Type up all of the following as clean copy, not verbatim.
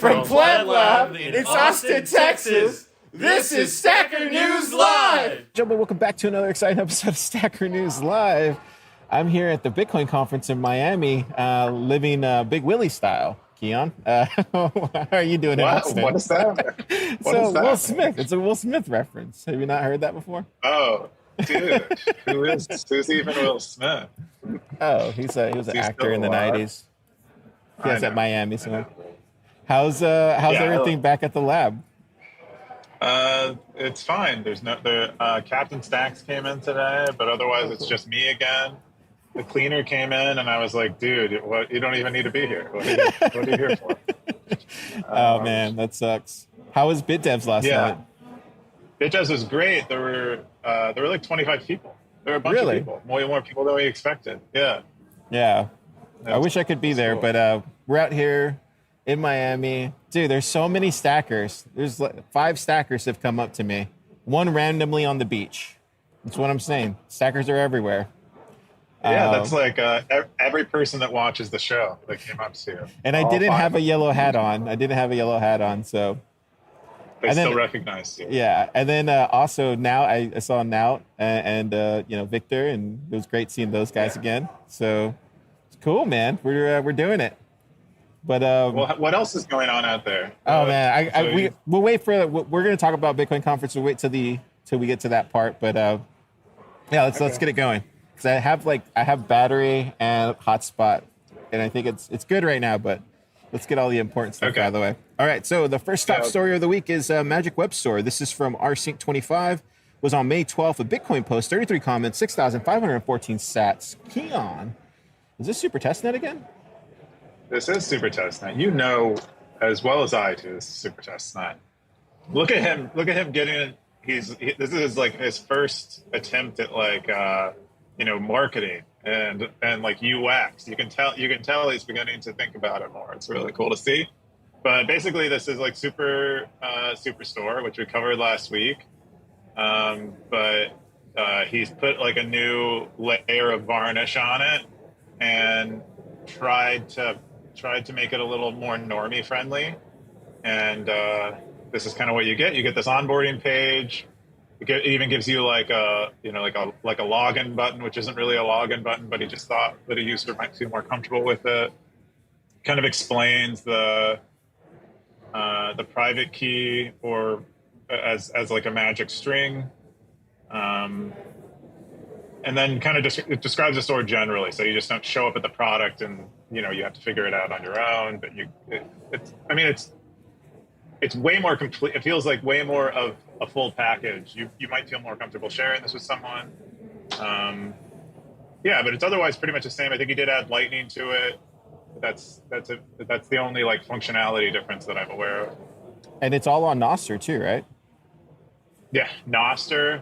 From Plant Lab in Austin, Texas, this is Stacker News Live! Gentlemen, welcome back to another exciting episode of Stacker News Live. I'm here at the Bitcoin conference in Miami, living Big Willie style. Keyan, how are you doing in Austin? What is that? Will Smith. It's a Will Smith reference. Have you not heard that before? Oh, dude. Who's even Will Smith? Oh, he was an actor in the 90s. He was at Miami. So. How's everything back at the lab? It's fine. The Captain Stacks came in today, but otherwise it's just me again. The cleaner came in, and I was like, "Dude, what? You don't even need to be here. What are you here for?" Oh man, that sucks. How was BitDevs last night? BitDevs was great. There were like 25 people. There were a bunch of people, way more people than we expected. Yeah. Yeah. I wish I could be there, cool. But we're out here in Miami. Dude, there's so many stackers. There's like 5 stackers have come up to me. One randomly on the beach. That's what I'm saying. Stackers are everywhere. Yeah, that's like every person that watches the show that came up to you. And I didn't have a yellow hat on. So they still recognized you. Yeah, and then also now I saw Nout and Victor, and it was great seeing those guys again. So it's cool, man. We're doing it. But well, what else is going on out there? Oh man, we'll wait for. We're going to talk about Bitcoin conference. We'll wait till we get to that part. But let's get it going. Because I have battery and hotspot, and I think it's good right now. But let's get all the important stuff out of the way. All right. So the first top story of the week is Magic Web Store. This is from rsync25. Was on May 12th. A Bitcoin post, 33 comments, 6,514 sats. Keyan, is this super testnet again? This is super testnet. You know as well as I do. This is super testnet. Look at him getting it. This is like his first attempt at like marketing and like UX. You can tell he's beginning to think about it more. It's really cool to see. But basically, this is like Superstore, which we covered last week. But he's put like a new layer of varnish on it and tried to make it a little more normie friendly. And this is kind of what you get. You get this onboarding page. It even gives you like a login button, which isn't really a login button, but he just thought that a user might feel more comfortable with it. Kind of explains the private key or as like a magic string. And then kind of it describes the store generally. So you just don't show up at the product and, you have to figure it out on your own. But it's way more complete. It feels like way more of a full package. You might feel more comfortable sharing this with someone. But it's otherwise pretty much the same. I think he did add Lightning to it. That's the only like functionality difference that I'm aware of. And it's all on Nostr too, right? Yeah, Nostr.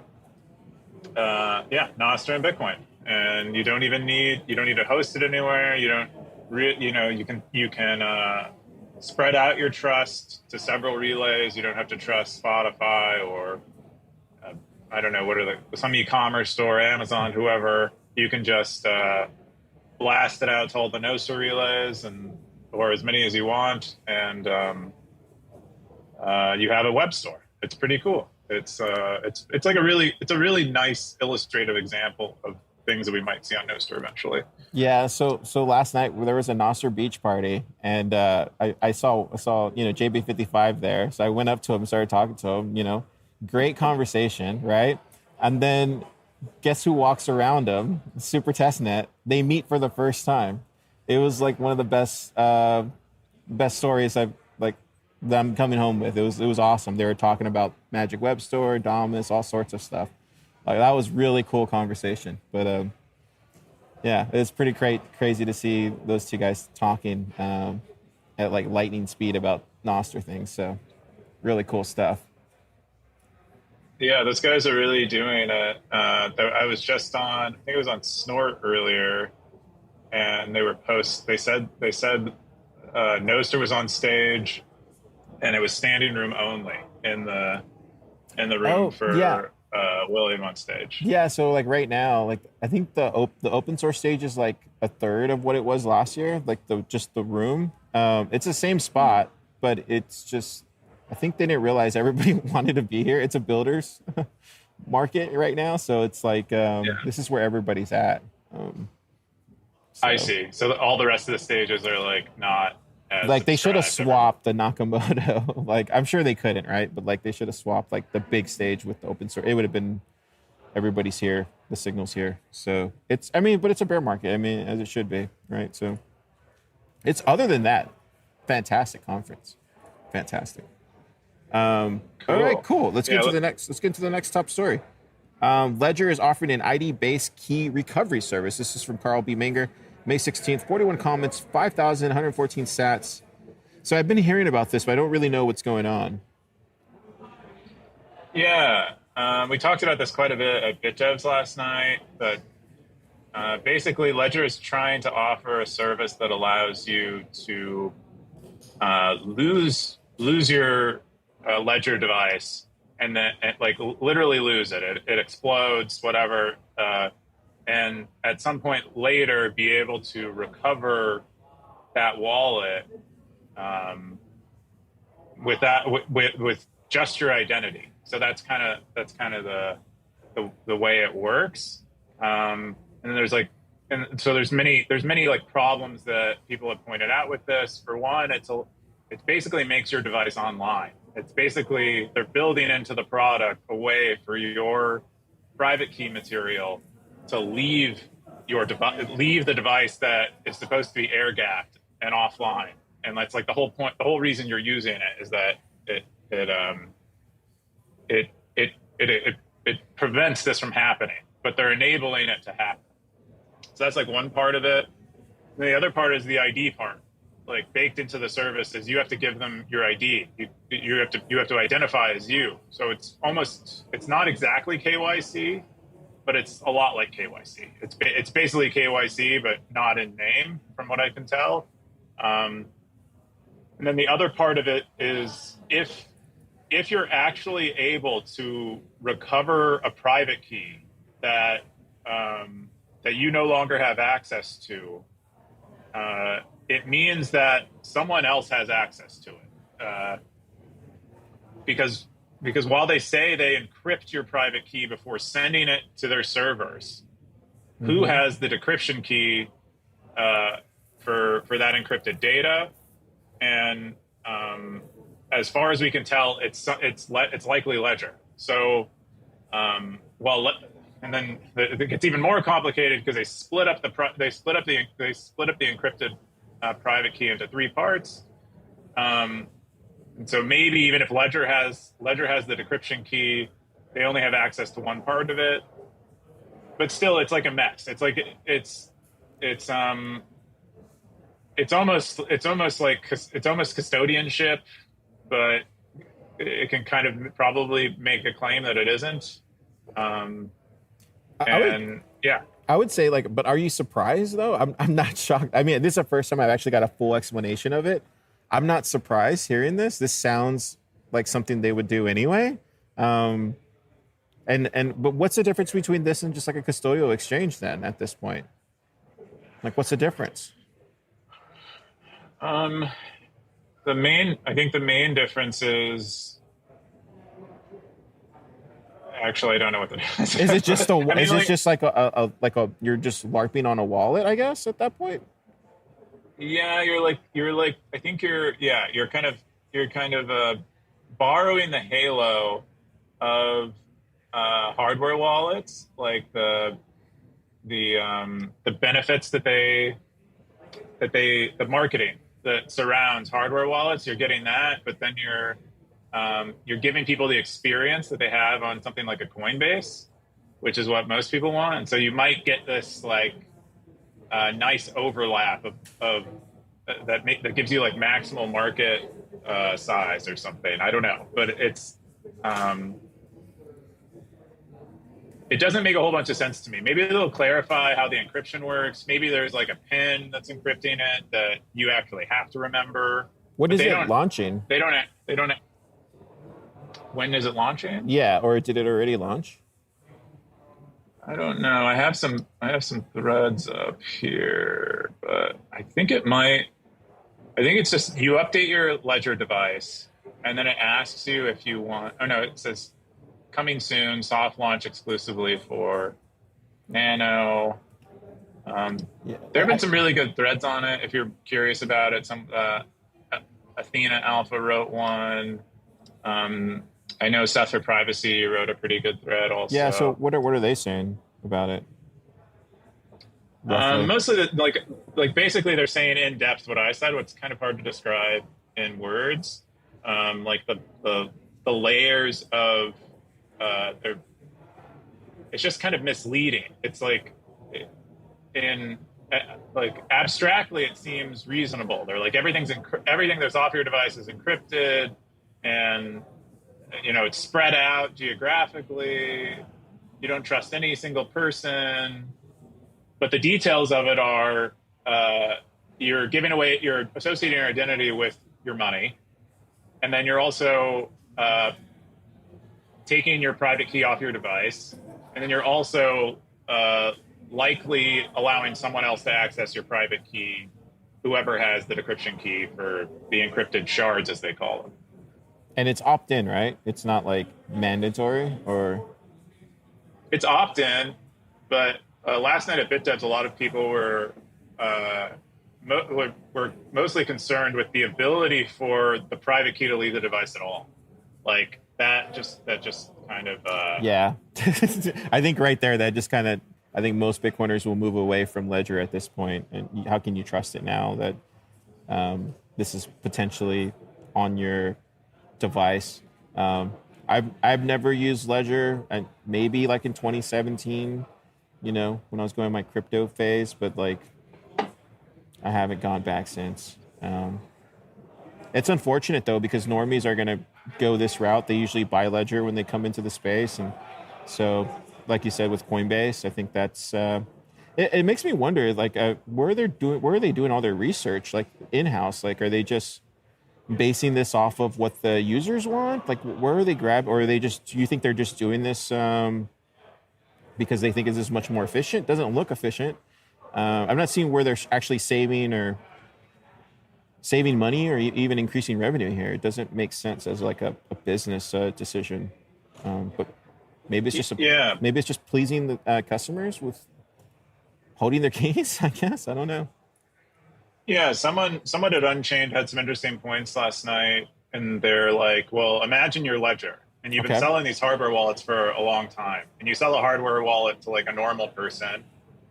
Nostr and Bitcoin, and you don't need to host it anywhere. You don't, you can spread out your trust to several relays. You don't have to trust Spotify or I don't know, what are some e-commerce store, Amazon, whoever. You can just blast it out to all the Nostr relays or as many as you want, and you have a web store. It's pretty cool. It's like a really nice illustrative example of things that we might see on Nostr eventually. Yeah. So last night there was a Nostr beach party, and I saw JB55 there. So I went up to him, and started talking to him. Great conversation, right? And then guess who walks around him? Super Testnet. They meet for the first time. It was like one of the best stories that I'm coming home with. It was awesome. They were talking about Magic Web Store, Dominus, all sorts of stuff. Like that was really cool conversation. But it's pretty crazy to see those two guys talking at like lightning speed about Nostr things. So really cool stuff. Yeah, those guys are really doing it. I was just on, I think it was on Snort earlier, and they said Nostr was on stage, and it was standing room only in the room William on stage. Yeah, so like right now, like I think the open source stage is like a third of what it was last year. Like just the room, it's the same spot, but it's just, I think they didn't realize everybody wanted to be here. It's a builder's market right now, so it's like this is where everybody's at. I see. So all the rest of the stages are like not as like they should have subscribed. swapped the Nakamoto. Like I'm sure they couldn't, right? But like they should have swapped like the big stage with the open source. It would have been everybody's here, the signal's here. So it's, I mean, but it's a bear market. I mean, as it should be, right? So it's, other than that, fantastic conference, fantastic. All right, cool. Let's get to the next. Let's get into the next top story. Ledger is offering an ID-based key recovery service. This is from Carl B. Menger, May 16th. 41 comments, 5,114 sats. So I've been hearing about this, but I don't really know what's going on. Yeah, we talked about this quite a bit at BitDevs last night, but basically Ledger is trying to offer a service that allows you to lose your Ledger device and then like literally lose it. It explodes, whatever, and at some point later be able to recover that wallet with just your identity. So that's kind of the way it works. And then there's many like problems that people have pointed out with this. For one, it basically makes your device online. It's basically, they're building into the product a way for your private key material to leave the device that is supposed to be air gapped and offline. And that's like the whole point. The whole reason you're using it is that it prevents this from happening, but they're enabling it to happen. So that's like one part of it. And the other part is the ID part. Like baked into the service is you have to give them your ID. You have to identify as you. So it's not exactly KYC, but it's a lot like KYC. It's basically KYC, but not in name, from what I can tell. And then the other part of it is if you're actually able to recover a private key that you no longer have access to, it means that someone else has access to it. Because while they say they encrypt your private key before sending it to their servers, who has the decryption key for that encrypted data? And as far as we can tell, it's likely Ledger. So and then it gets even more complicated because they split up the encrypted private key into three parts. And so maybe even if Ledger has the decryption key, they only have access to one part of it. But still, it's like a mess. It's like it's almost custodianship, but it can kind of probably make a claim that it isn't. I would say, like, but are you surprised though? I'm not shocked. I mean, this is the first time I've actually got a full explanation of it. I'm not surprised hearing this. This sounds like something they would do anyway. But what's the difference between this and just like a custodial exchange then at this point? Like, what's the difference? I think the main difference is, actually, I don't know what the difference is. Is it just just like a you're just LARPing on a wallet, I guess, at that point? Yeah, you're like I think you're kind of borrowing the halo of hardware wallets, like the benefits the marketing that surrounds hardware wallets. You're getting that, but then you're giving people the experience that they have on something like a Coinbase, which is what most people want. And so you might get this like nice overlap of that gives you like maximal market size or something. I don't know, but it doesn't make a whole bunch of sense to me. Maybe they'll clarify how the encryption works. Maybe there's like a PIN that's encrypting it that you actually have to remember. What is it launching? They don't. When is it launching? Yeah, or did it already launch? I don't know. I have some threads up here, but I think it might. I think it's just you update your Ledger device, and then it asks you if you want. Oh no, it says coming soon, soft launch exclusively for Nano. Yeah, There have been some really good threads on it. If you're curious about it, some Athena Alpha wrote one. I know Seth for Privacy wrote a pretty good thread also. yeah. So what are they saying about it? Mostly like basically they're saying in depth what I said. What's kind of hard to describe in words. Like the layers of they're it's just kind of misleading. It's like in like abstractly it seems reasonable. They're like everything that's off your device is encrypted, and it's spread out geographically. You don't trust any single person, but the details of it are you're associating your identity with your money, and then you're also taking your private key off your device, and then you're also likely allowing someone else to access your private key, whoever has the decryption key for the encrypted shards, as they call them. And it's opt-in, right? It's not like mandatory, or it's opt-in, but last night at BitDevs, a lot of people were mostly concerned with the ability for the private key to leave the device at all. Like that just kind of yeah. I think right there that just kind of, I think most Bitcoiners will move away from Ledger at this point. And how can you trust it now that this is potentially on your device? I've never used Ledger, and maybe like in 2017, when I was going my crypto phase, but like I haven't gone back since. It's unfortunate though, because normies are going to go this route. They usually buy Ledger when they come into the space, and so like you said with Coinbase, I think that's it makes me wonder, like where are they doing all their research, like in-house? Like, are they just basing this off of what the users want? Like, where are they or are they just, do you think they're just doing this because they think this is much more efficient? Doesn't look efficient. I'm not seeing where they're actually saving money or even increasing revenue here. It doesn't make sense as like a business decision. But maybe it's just pleasing the customers with holding their keys, I guess. I don't know. Yeah, someone at Unchained had some interesting points last night, and they're like, well, imagine your Ledger, and you've been selling these hardware wallets for a long time, and you sell a hardware wallet to like a normal person.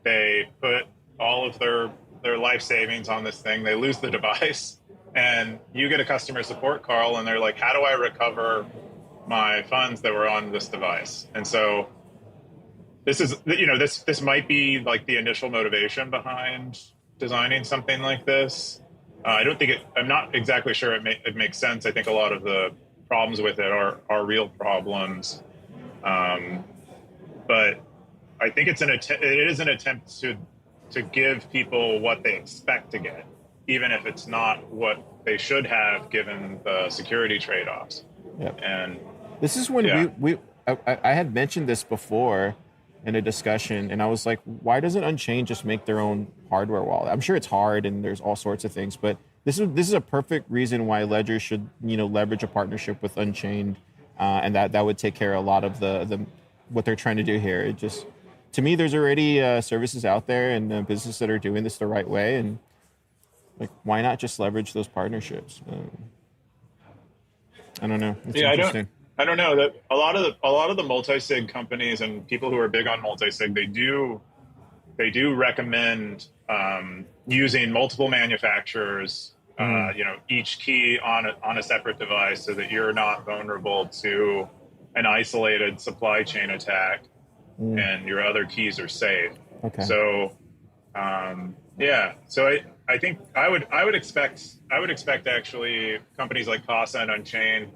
They put all of their life savings on this thing, they lose the device, and you get a customer support call, and they're like, how do I recover my funds that were on this device? And so this is, this might be like the initial motivation behind designing something like this. I'm not exactly sure it makes sense. I think a lot of the problems with it are real problems. But I think it is an attempt to give people what they expect to get, even if it's not what they should have given the security trade-offs. Yep. And this is when I had mentioned this before in a discussion, and I was like, why doesn't Unchained just make their own hardware wallet? I'm sure it's hard and there's all sorts of things, but this is a perfect reason why Ledger should leverage a partnership with Unchained, and that would take care of a lot of the what they're trying to do here. It just, to me, there's already services out there and businesses that are doing this the right way, and like, why not just leverage those partnerships? I don't know. It's interesting. I don't know that a lot of the multi-sig companies and people who are big on multi-sig, they do recommend using multiple manufacturers, each key on a separate device, so that you're not vulnerable to an isolated supply chain attack, and your other keys are safe. Okay. So, so I think I would expect actually companies like Casa and Unchained,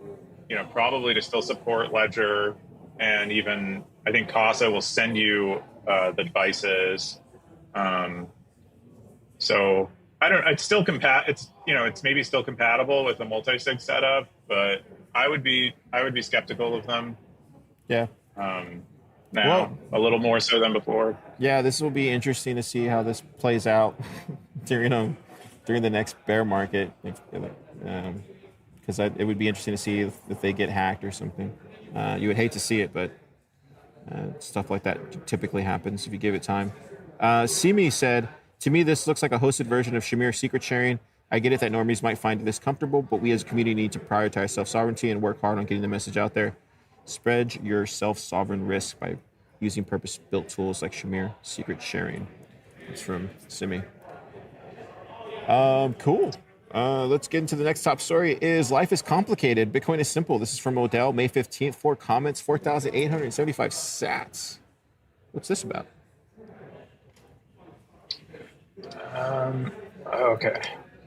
probably to still support Ledger, and even I think Casa will send you the devices. So I don't. It's still it's maybe still compatible with a multi-sig setup, but I would be skeptical of them. Yeah. Now a little more so than before. Yeah, this will be interesting to see how this plays out. during the next bear market, because it would be interesting to see if they get hacked or something. You would hate to see it, but stuff like that typically happens if you give it time. Simi said, to me, this looks like a hosted version of Shamir secret sharing. I get it that normies might find this comfortable, but we as a community need to prioritize self-sovereignty and work hard on getting the message out there. Spread your self-sovereign risk by using purpose-built tools like Shamir secret sharing. It's from Simi. Cool. Let's get into the next top story. Is life is complicated. Bitcoin is simple. This is from Odell, May 15th. 4 comments, 4,875 sats. What's this about? Okay.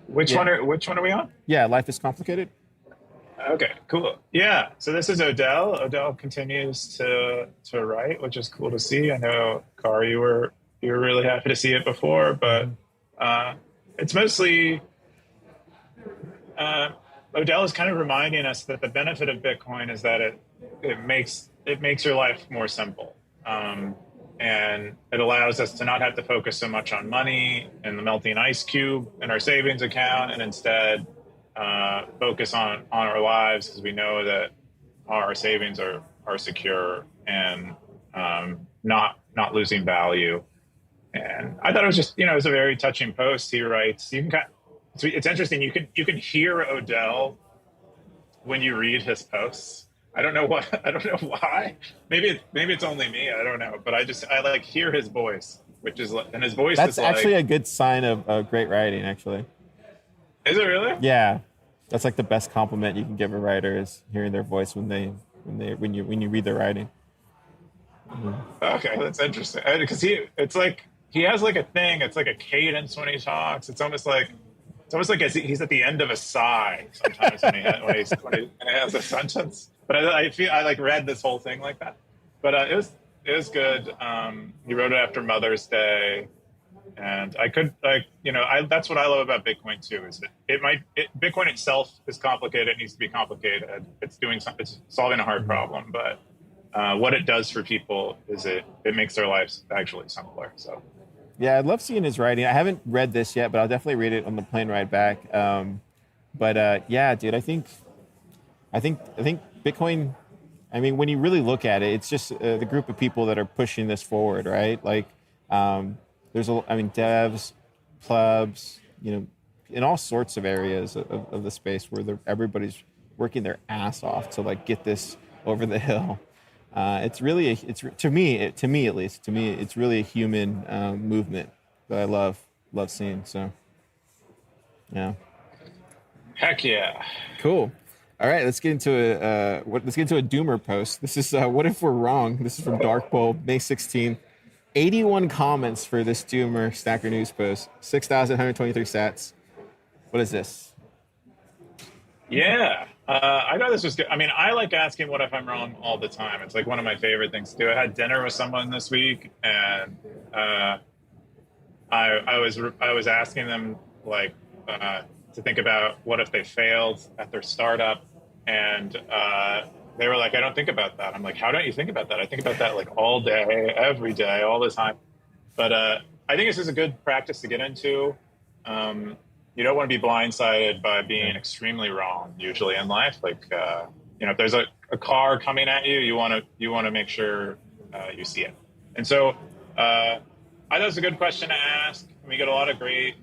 Which one are we on? Yeah, life is complicated. Okay, cool. Yeah. So this is Odell. Odell continues to write, which is cool to see. I know, Car, you were really happy to see it before, but it's mostly Odell is kind of reminding us that the benefit of Bitcoin is that it makes your life more simple. And it allows us to not have to focus so much on money and the melting ice cube in our savings account, and instead focus on our lives, because we know that our savings are secure and not losing value. And I thought it was just, it was a very touching post. He writes, it's interesting. You can hear Odell when you read his posts. I don't know why. Maybe it's only me. I don't know. But I like hear his voice, and his voice. That's actually a good sign of great writing. Actually, is it really? Yeah, that's like the best compliment you can give a writer is hearing their voice when you read their writing. Okay, that's interesting. Because he has like a thing. It's like a cadence when he talks. It's almost like he's at the end of a sigh sometimes when he has a sentence. But I feel I like read this whole thing like that. But it was good. He wrote it after Mother's Day, and I could that's what I love about Bitcoin too. Is Bitcoin itself is complicated. It needs to be complicated. It's solving a hard problem, but what it does for people is it makes their lives actually simpler. So. Yeah, I love seeing his writing. I haven't read this yet, but I'll definitely read it on the plane ride back. Yeah, dude, I think Bitcoin. I mean, when you really look at it, it's just the group of people that are pushing this forward, right? Like, there's devs, plebs, in all sorts of areas of the space where everybody's working their ass off to like get this over the hill. It's really, to me at least, it's really a human movement that I love seeing. So, yeah. Heck yeah. Cool. All right, let's get into a doomer post. This is what if we're wrong. This is from Dark Bowl, May 16th. 81 comments for this doomer Stacker News post. 6,123 sats. What is this? Yeah. I thought this was good. I mean, I like asking what if I'm wrong all the time. It's like one of my favorite things to do. I had dinner with someone this week, and I was asking them to think about what if they failed at their startup, and they were like, I don't think about that. I'm like, how don't you think about that? I think about that like all day, every day, all the time. But I think this is a good practice to get into. You don't want to be blindsided by being extremely wrong usually in life. Like, if there's a car coming at you, you want to make sure you see it. And so I thought it was a good question to ask. We get a lot of great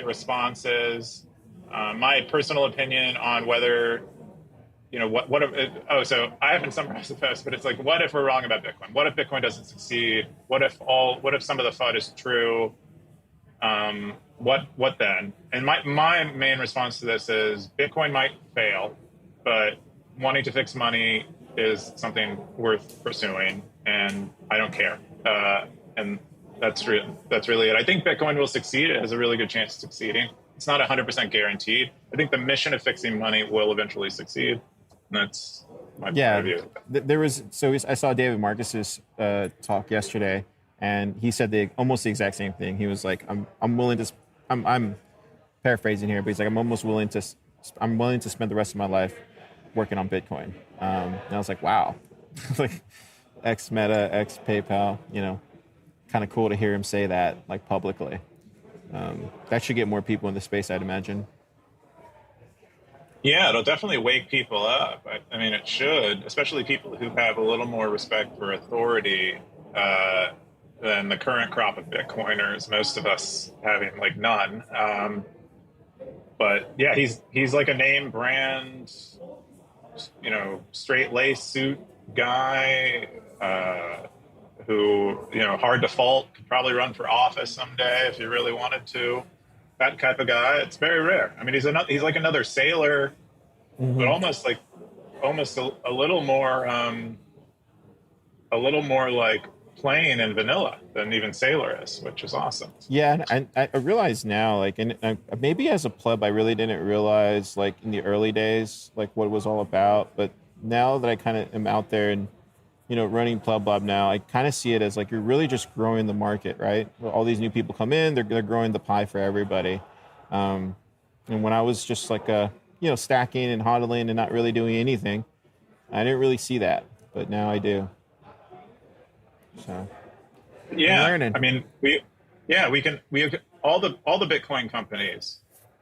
responses. My personal opinion on whether, so I haven't summarized the post, but it's like, what if we're wrong about Bitcoin? What if Bitcoin doesn't succeed? What if some of the FUD is true? What then? And my main response to this is Bitcoin might fail, but wanting to fix money is something worth pursuing, and I don't care. And that's really it. I think Bitcoin will succeed. It has a really good chance of succeeding. It's not 100% guaranteed. I think the mission of fixing money will eventually succeed. And that's my point of view. I saw David Marcus's talk yesterday, and he said almost the exact same thing. He was like, I'm paraphrasing here, but he's like, I'm willing to spend the rest of my life working on Bitcoin. And I was like, wow, like ex Meta, ex PayPal, kind of cool to hear him say that like publicly. That should get more people in the space, I'd imagine. Yeah, it'll definitely wake people up. I mean, it should, especially people who have a little more respect for authority than the current crop of Bitcoiners. Most of us having like none. But yeah, he's like a name brand, straight lace suit guy who, hard to fault, could probably run for office someday if he really wanted to. That type of guy. It's very rare. I mean, he's like another sailor, but almost a little more like plain and vanilla than even sailor is, which is awesome. Yeah, and I realize now, like, and maybe as a pleb, I really didn't realize, like, in the early days, like, what it was all about. But now that I kind of am out there and, running Pleb Lab now, I kind of see it as, like, you're really just growing the market, right? All these new people come in, they're growing the pie for everybody. And when I was just, like, stacking and hodling and not really doing anything, I didn't really see that. But now I do. So... Yeah, learning. I mean, we all the Bitcoin companies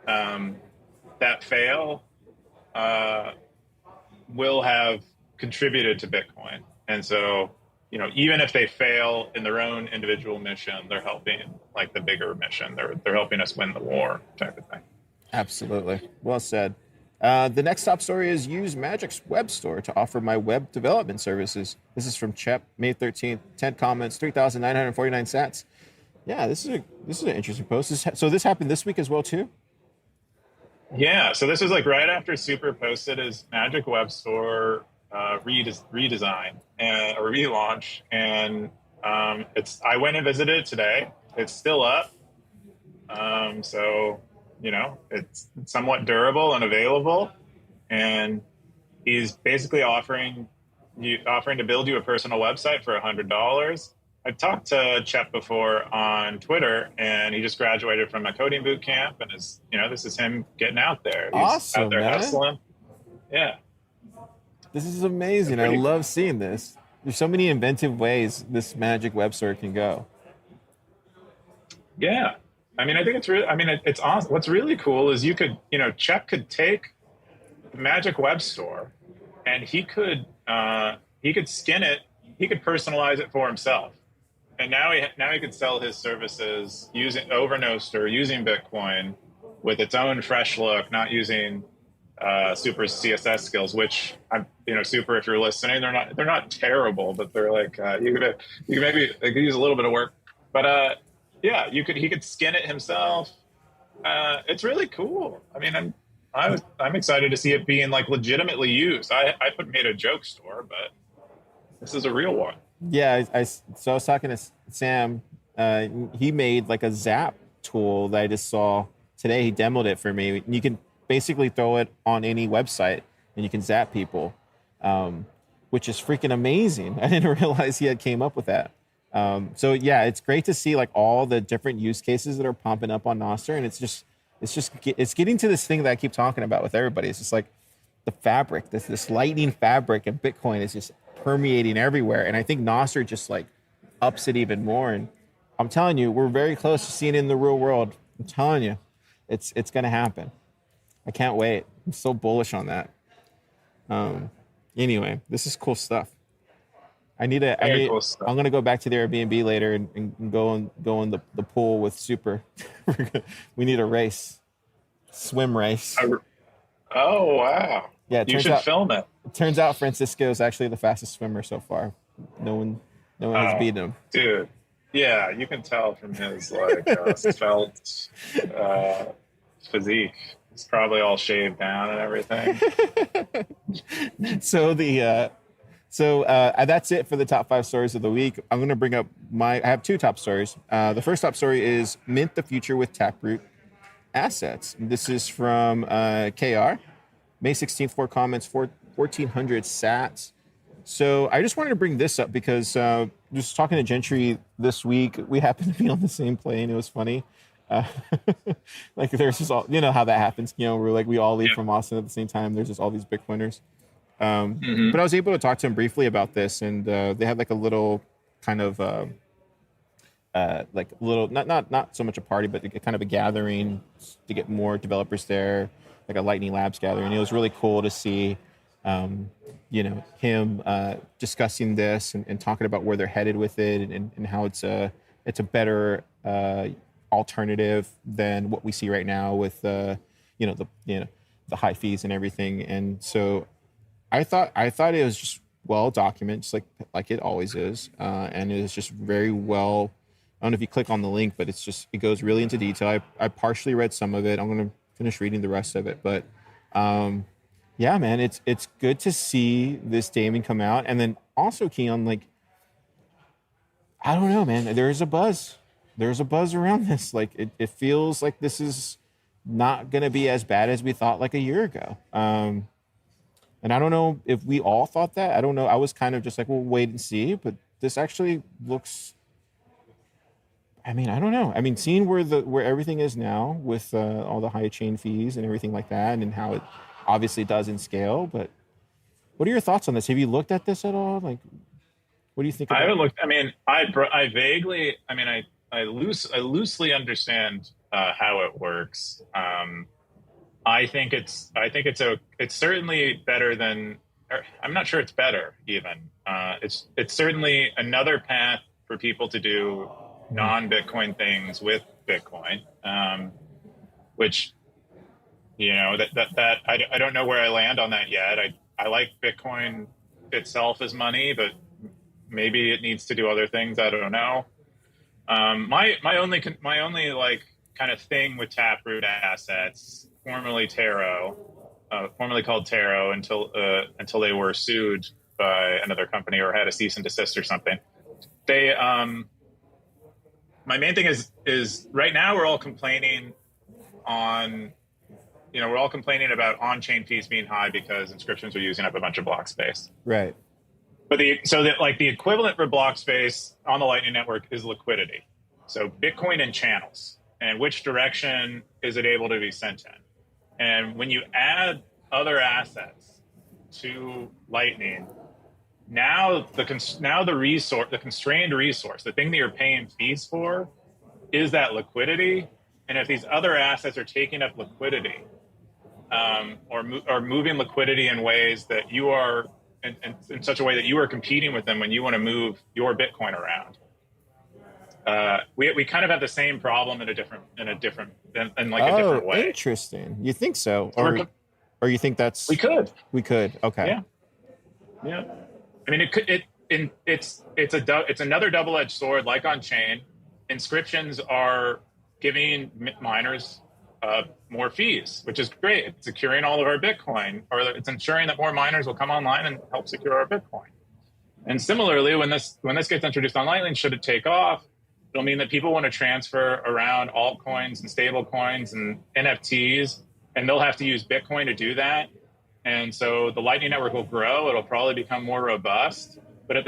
that fail will have contributed to Bitcoin, and so even if they fail in their own individual mission, they're helping like the bigger mission. They're helping us win the war, type of thing. Absolutely, well said. The next top story is use Magic's web store to offer my web development services. This is from Chep, May 13th, 10 comments, 3,949 sats. Yeah, this is an interesting post. So this happened this week as well, too? Yeah, so this was like right after Super posted his Magic web store redesign and a relaunch. And I went and visited it today. It's still up. So it's somewhat durable and available, and he's basically offering to build you a personal website for $100. I've talked to Chep before on Twitter, and he just graduated from a coding boot camp, and this is him getting out there. He's awesome, out there man. hustling. Yeah, this is amazing. I love seeing this. There's so many inventive ways this Magic web store can go. Yeah. I mean, I think it's awesome. What's really cool is Chep could take the Magic web store and he could skin it. He could personalize it for himself. And now he could sell his services over Nostr, using Bitcoin with its own fresh look, not using Super's CSS skills, which Super, if you're listening, they're not terrible, but they're like, you could maybe they could use a little bit of work. But yeah, he could skin it himself. It's really cool. I mean, I'm excited to see it being like legitimately used. I made a joke store, but this is a real one. Yeah, so I was talking to Sam. He made like a Zap tool that I just saw today. He demoed it for me. You can basically throw it on any website and you can zap people, which is freaking amazing. I didn't realize he had came up with that. So yeah, it's great to see like all the different use cases that are popping up on Nostr, and it's getting to this thing that I keep talking about with everybody. It's just like the fabric, this lightning fabric of Bitcoin is just permeating everywhere, and I think Nostr just like ups it even more. And I'm telling you, we're very close to seeing it in the real world. I'm telling you, it's gonna happen. I can't wait. I'm so bullish on that. Anyway, this is cool stuff. I'm gonna go back to the Airbnb later and go in the pool with Super. We need a race, swim race. Oh wow! Yeah, you should film it. It turns out Francisco is actually the fastest swimmer so far. No one has beaten him. Dude, yeah, you can tell from his like svelte physique. It's probably all shaved down and everything. So that's it for the top 5 stories of the week. I'm going to bring up I have 2 top stories. The first top story is Mint the Future with Taproot Assets. This is from KR. May 16th, 4 comments, 1,400 sats. So I just wanted to bring this up because just talking to Gentry this week, we happened to be on the same plane. It was funny. Like there's just all, how that happens. We're like, we all leave from Austin at the same time. There's just all these Bitcoiners. But I was able to talk to him briefly about this, and they had like a little kind of like little, not so much a party, but kind of a gathering to get more developers there, like a Lightning Labs gathering. It was really cool to see, him discussing this and talking about where they're headed with it, and how it's a better alternative than what we see right now with the high fees and everything. And so I thought it was just well documented, just like it always is, and it is just very well. I don't know if you click on the link, but it goes really into detail. I partially read some of it. I'm going to finish reading the rest of it, but yeah, man, it's good to see this daemon come out, and then also Keyan, like, I don't know, man. There's a buzz. There's a buzz around this. Like it feels like this is not going to be as bad as we thought like a year ago. And I don't know if we all thought that. I don't know. I was kind of just like, we'll wait and see. But this actually looks. I mean, I don't know. I mean, seeing where everything is now with all the high chain fees and everything like that, and how it obviously doesn't scale. But what are your thoughts on this? Have you looked at this at all? Like, what do you think? I haven't looked. I mean, I vaguely. I mean, I loosely understand how it works. I think it's certainly better than. I'm not sure it's better even. It's certainly another path for people to do non-Bitcoin things with Bitcoin, which that I don't know where I land on that yet. I like Bitcoin itself as money, but maybe it needs to do other things. I don't know. My only like kind of thing with Taproot assets, formerly called Taro, until they were sued by another company or had a cease and desist or something. They my main thing is right now we're all complaining about on-chain fees being high because inscriptions are using up a bunch of block space. Right. But the equivalent for block space on the Lightning Network is liquidity. So Bitcoin and channels, and which direction is it able to be sent in? And when you add other assets to Lightning, now the constrained resource, the thing that you're paying fees for, is that liquidity. And if these other assets are taking up liquidity, or moving liquidity in ways that you are in such a way that you are competing with them when you want to move your Bitcoin around, we kind of have the same problem in a different way. Interesting. You think so, or you think that's we could? Okay. Yeah. I mean, it's another double-edged sword. Like on chain, inscriptions are giving miners more fees, which is great. It's securing all of our Bitcoin, or it's ensuring that more miners will come online and help secure our Bitcoin. And similarly, when this gets introduced on Lightning, should it take off, it'll mean that people want to transfer around altcoins and stable coins and NFTs, and they'll have to use Bitcoin to do that. And so the Lightning Network will grow. It'll probably become more robust. But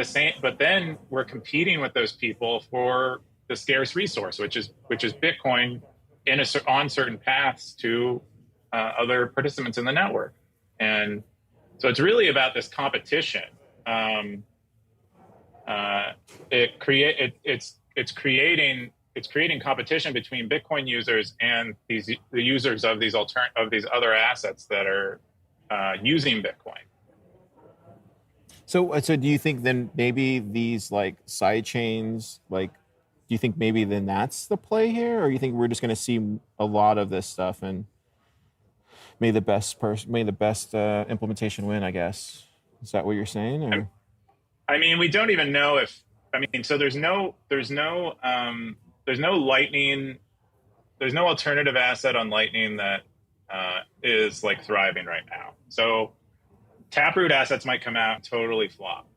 then we're competing with those people for the scarce resource, which is Bitcoin on certain paths to other participants in the network. And so it's really about this competition. It's creating competition between Bitcoin users and the users of these other assets that are using Bitcoin. So do you think then maybe these like side chains, like, do you think maybe then that's the play here, or you think we're just going to see a lot of this stuff and may the best implementation win? I guess, is that what you're saying? Or? I mean, we don't even know if. I mean, so there's no Lightning, there's no alternative asset on Lightning that is like thriving right now. So Taproot assets might come out and totally flop,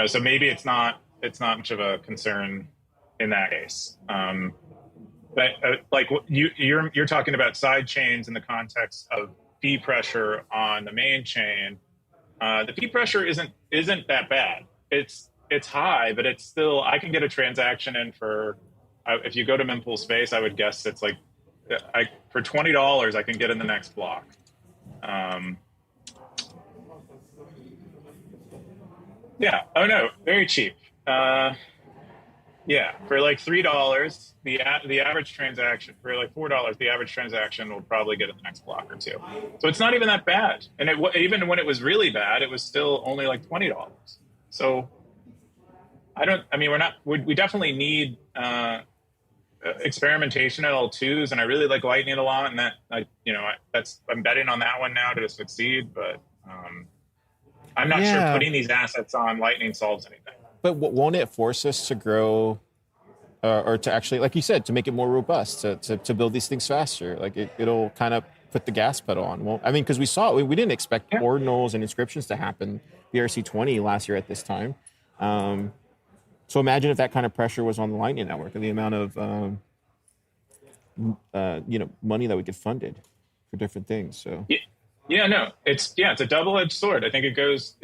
so maybe it's not much of a concern in that case. But like you're talking about side chains in the context of fee pressure on the main chain. The fee pressure isn't that bad. It's high, but it's still, I can get a transaction in for, if you go to Mempool Space, I would guess it's like, for $20, I can get in the next block. Yeah. Oh no, very cheap. Yeah, for like $3, the average transaction for like $4, the average transaction will probably get in the next block or two. So it's not even that bad. And even when it was really bad, it was still only like $20. So I don't. I mean, we definitely need experimentation at L2s, and I really like Lightning a lot. And that, I'm betting on that one now to succeed. But I'm not sure putting these assets on Lightning solves anything. But won't it force us to grow, or to actually, like you said, to make it more robust, to build these things faster? Like it'll kind of put the gas pedal on. Well, I mean, because we didn't expect ordinals and inscriptions to happen BRC20 last year at this time. So imagine if that kind of pressure was on the Lightning Network and the amount of money that we get funded for different things. So it's a double-edged sword. I think it is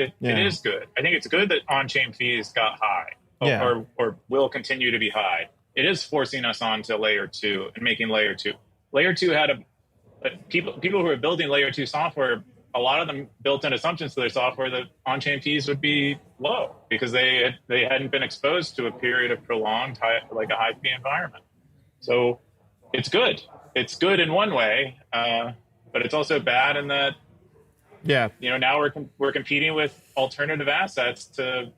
good. I think it's good that on-chain fees got high, or will continue to be high. It is forcing us onto layer 2 and making layer 2. Layer 2 had people who were building layer 2 software. A lot of them built in assumptions to their software that on-chain fees would be low because they hadn't been exposed to a period of prolonged high fee environment. So it's good. It's good in one way, but it's also bad in that now we're competing with alternative assets to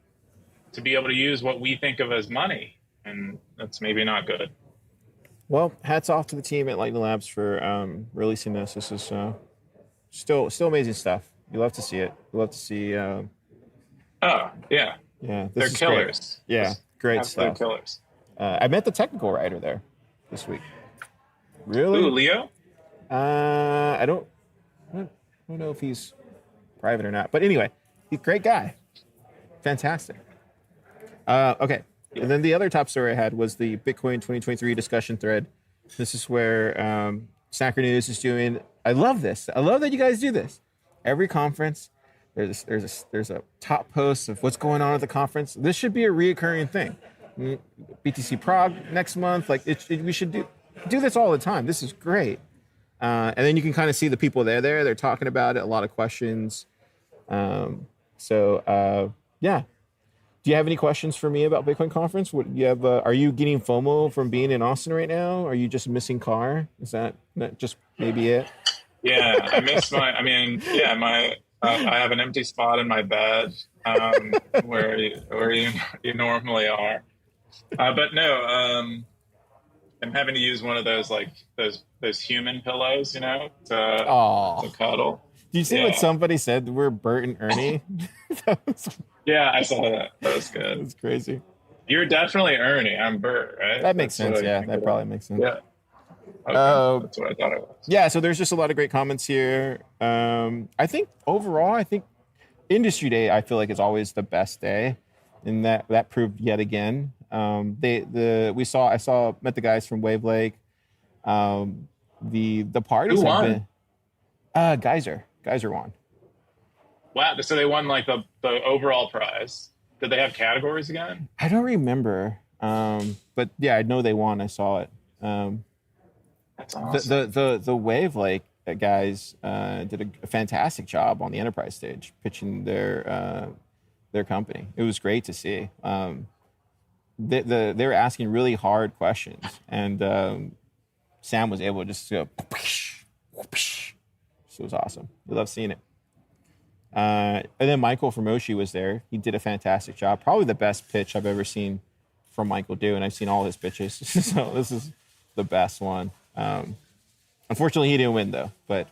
be able to use what we think of as money, and that's maybe not good. Well, hats off to the team at Lightning Labs for releasing this. This is still amazing stuff. You love to see it. You love to see. They're killers. Great. Yeah, great stuff. Killers. I met the technical writer there this week. Really? Ooh, Leo? I don't know if he's private or not, but anyway, he's a great guy. Fantastic. Okay. Yeah. And then the other top story I had was the Bitcoin 2023 discussion thread. This is where Snacker News is doing. I love this. I love that you guys do this. Every conference, there's a top post of what's going on at the conference. This should be a reoccurring thing. BTC Prague next month. Like we should do this all the time. This is great. And then you can kind of see the people they're talking about it. A lot of questions. Yeah. Do you have any questions for me about Bitcoin conference? What you have? Are you getting FOMO from being in Austin right now? Are you just missing Car? Is that just maybe it? Yeah, I miss I have an empty spot in my bed where you normally are. But no, I'm having to use one of those those human pillows, to cuddle. Do you see what somebody said? We're Bert and Ernie. Yeah, I saw that. That was good. That's crazy. You're definitely Ernie. I'm Bert, right? That makes sense. Yeah, that probably makes sense. Yeah. Okay. That's what I thought it was. Yeah, so there's just a lot of great comments here. I think overall, Industry Day, I feel like is always the best day, and that proved yet again. Met the guys from Wave Lake. The parties have been Geyser won. Wow, so they won like the overall prize. Did they have categories again? I don't remember. But yeah, I know they won. I saw it. That's awesome. The Wave Lake guys did a fantastic job on the enterprise stage, pitching their company. It was great to see. They were asking really hard questions, and Sam was able to just go, whoosh, whoosh. So it was awesome. We love seeing it. And then Michael from Oshi was there. He did a fantastic job. Probably the best pitch I've ever seen from Michael do, and I've seen all his pitches. So this is the best one. Unfortunately, he didn't win, though. But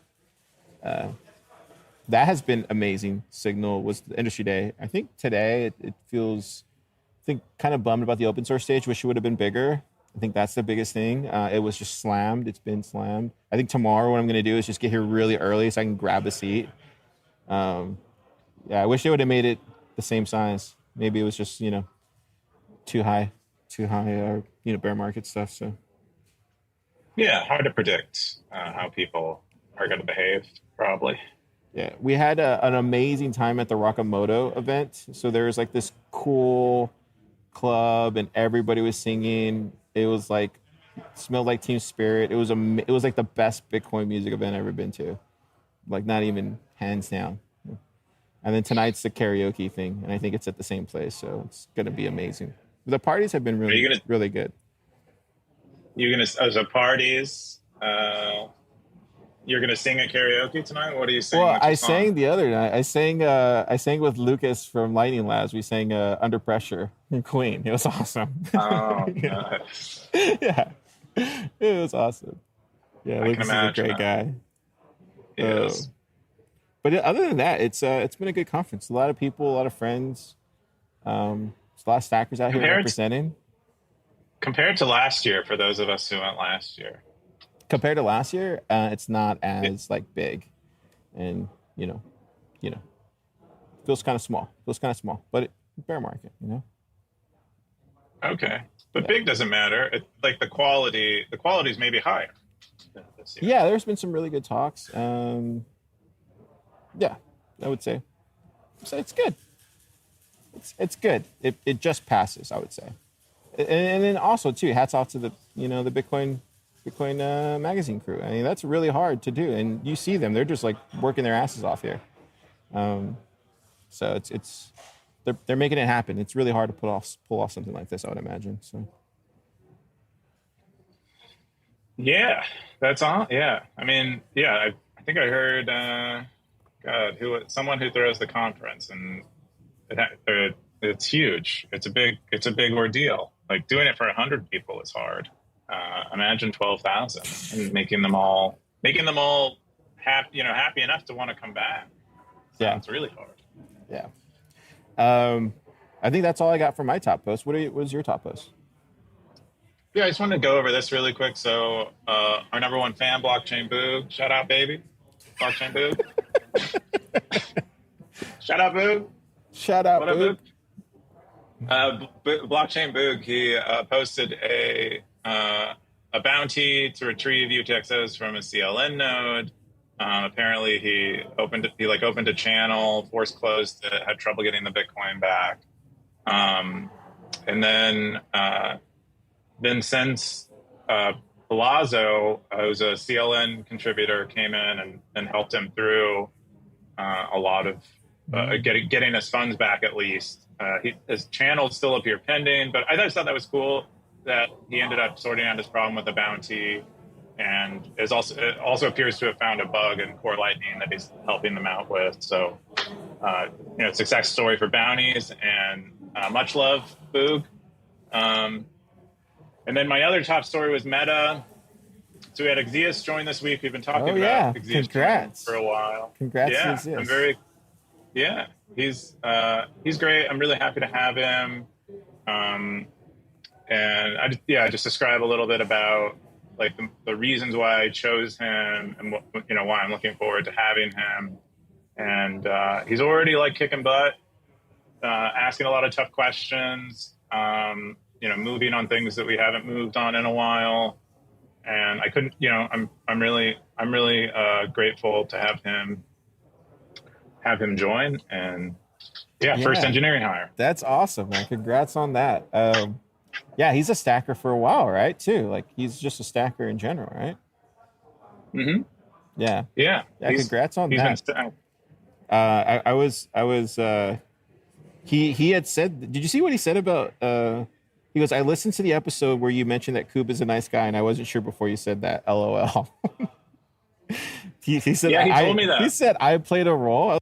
that has been amazing. Signal was the Industry Day. I think today it feels, kind of bummed about the open source stage. Wish it would have been bigger. I think that's the biggest thing. It was just slammed. It's been slammed. I think tomorrow what I'm going to do is just get here really early so I can grab a seat. I wish they would have made it the same size. Maybe it was just, too high, bear market stuff. So, yeah, hard to predict how people are going to behave, probably. Yeah, we had an amazing time at the Rakamoto event. So there was like this cool club and everybody was singing. It was like, smelled like Team Spirit. It was like the best Bitcoin music event I've ever been to. Like not even hands down. And then tonight's the karaoke thing, and I think it's at the same place, so it's gonna be amazing. The parties have been really good. You're gonna as a parties. You're gonna sing at karaoke tonight. What are you singing? Well, I sang the other night. I sang with Lucas from Lightning Labs. We sang "Under Pressure" in Queen. It was awesome. Oh, yeah. nice. Yeah, it was awesome. Yeah, Lucas is a great guy. Yes. But other than that, it's been a good conference. A lot of people, a lot of friends. There's a lot of stackers out here representing. Compared to last year, for those of us who went last year. Compared to last year, it's not as like big, and feels kind of small. But bear market, Okay, but big doesn't matter. Like the quality is maybe higher this year. Yeah, there's been some really good talks. Yeah, I would say. So it's good. It's good. It just passes, I would say. And then also too, hats off to the the Bitcoin magazine crew. I mean, that's really hard to do, and you see them; they're just like working their asses off here. So they're making it happen. It's really hard to pull off something like this, I would imagine. So. Yeah, that's on. Yeah, I mean, yeah, I think I heard. Someone who throws the conference, and it's huge. It's a big ordeal. Like doing it for 100 people is hard. Imagine 12,000 and making them all happy enough to want to come back. It's really hard. Yeah. I think that's all I got for my top post. What was your top post? Yeah, I just wanted to go over this really quick. So our number one fan, Blockchain Boog, shout out, baby. Blockchain Boog. Shout out, Boog. Shout out, Boog. Blockchain Boog, he posted a bounty to retrieve UTXOs from a CLN node. Apparently, he opened a channel, forced closed it, had trouble getting the Bitcoin back, and then since Palazzo, who's a CLN contributor, came in and helped him through a lot of getting his funds back at least. His channel's still up here pending, but I just thought that was cool that he ended up sorting out his problem with the bounty, and it also appears to have found a bug in Core Lightning that he's helping them out with. So, success story for bounties, and much love, Boog. And then my other top story was Meta. So we had Exius join this week. We've been talking about Exius for a while. Congrats, yeah, Exius. He's great. I'm really happy to have him. And I just describe a little bit about like the reasons why I chose him and why I'm looking forward to having him. And he's already like kicking butt, asking a lot of tough questions. Moving on things that we haven't moved on in a while. And I couldn't, I'm really grateful to have him join. And first engineering hire. That's awesome, man. Congrats on that. He's a stacker for a while, right? Too. Like he's just a stacker in general, right? Mm-hmm. Yeah. Yeah. Congrats on that. I was. He had said. Did you see what he said about? He goes, I listened to the episode where you mentioned that Coop is a nice guy, and I wasn't sure before you said that. LOL. he said. Yeah, he told me that. He said I played a role.